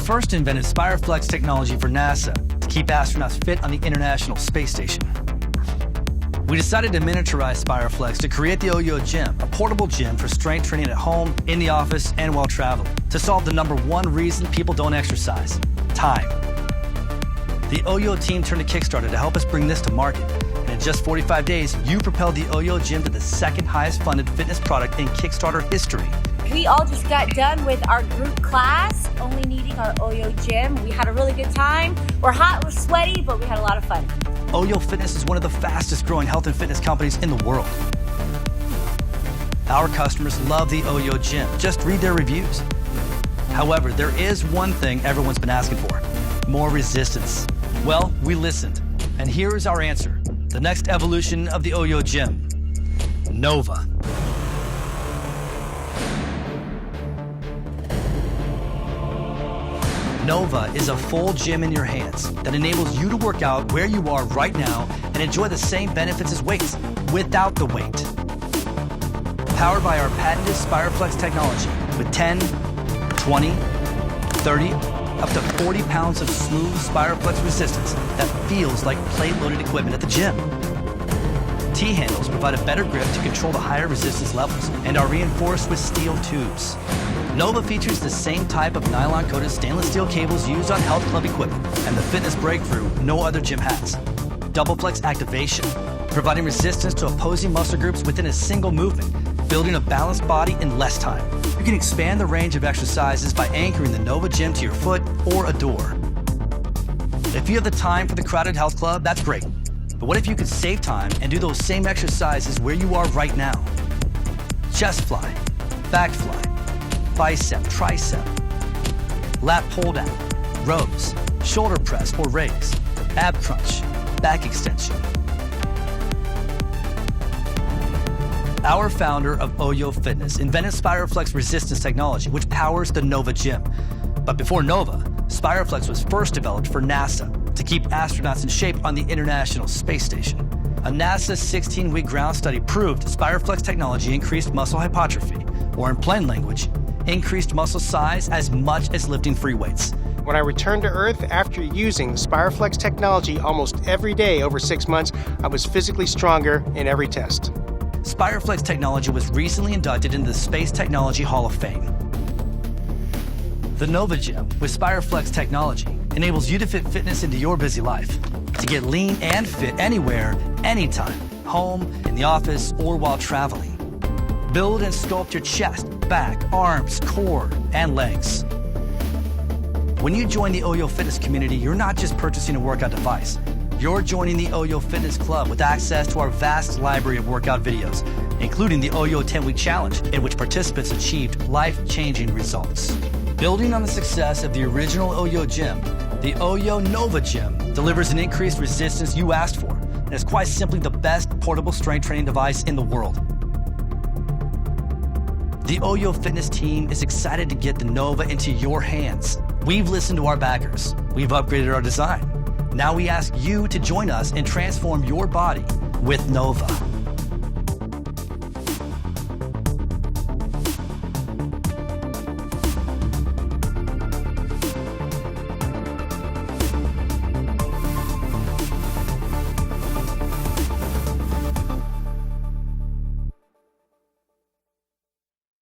first invented Spireflex technology for NASA to keep astronauts fit on the International Space Station. We decided to miniaturize Spireflex to create the OYO Gym, a portable gym for strength training at home, in the office, and while traveling, to solve the #1 reason people don't exercise: time. The OYO team turned to Kickstarter to help us bring this to market. And in just 45 days, you propelled the OYO Gym to the second highest funded fitness product in Kickstarter history. We all just got done with our group class, only needing our OYO Gym. We had a really good time. We're hot, we're sweaty, but we had a lot of fun. OYO Fitness is one of the fastest growing health and fitness companies in the world. Our customers love the OYO Gym. Just read their reviews. However, there is one thing everyone's been asking for: more resistance. Well, we listened, and here is our answer: the next evolution of the OYO Gym, Nova. Nova is a full gym in your hands that enables you to work out where you are right now and enjoy the same benefits as weights, without the weight. Powered by our patented Spireflex technology with 10, 20, 30, up to 40 pounds of smooth Spireflex resistance that feels like plate-loaded equipment at the gym. T-handles provide a better grip to control the higher resistance levels and are reinforced with steel tubes. Nova features the same type of nylon-coated stainless steel cables used on health club equipment and the fitness breakthrough no other gym has: double flex activation, providing resistance to opposing muscle groups within a single movement, building a balanced body in less time. You can expand the range of exercises by anchoring the Nova Gym to your foot or a door. If you have the time for the crowded health club, that's great. But what if you could save time and do those same exercises where you are right now? Chest fly, back fly, bicep, tricep, lat pull down, rows, shoulder press or raise, ab crunch, back extension. Our founder of OYO Fitness invented Spireflex resistance technology, which powers the Nova Gym. But before Nova, Spireflex was first developed for NASA to keep astronauts in shape on the International Space Station. A NASA 16-week ground study proved Spireflex technology increased muscle hypertrophy, or in plain language, increased muscle size as much as lifting free weights. When I returned to Earth after using the Spireflex technology almost every day over 6 months, I was physically stronger in every test. Spireflex technology was recently inducted into the Space Technology Hall of Fame. The Nova Gym with Spireflex technology enables you to fit fitness into your busy life, to get lean and fit anywhere, anytime, home, in the office, or while traveling. Build and sculpt your chest, back, arms, core, and legs. When you join the OYO Fitness community, you're not just purchasing a workout device. You're joining the OYO Fitness Club with access to our vast library of workout videos, including the OYO 10-Week Challenge, in which participants achieved life-changing results. Building on the success of the original OYO Gym, the OYO Nova Gym delivers an increased resistance you asked for, and is quite simply the best portable strength training device in the world. The OYO Fitness team is excited to get the Nova into your hands. We've listened to our backers. We've upgraded our design. Now we ask you to join us and transform your body with Nova.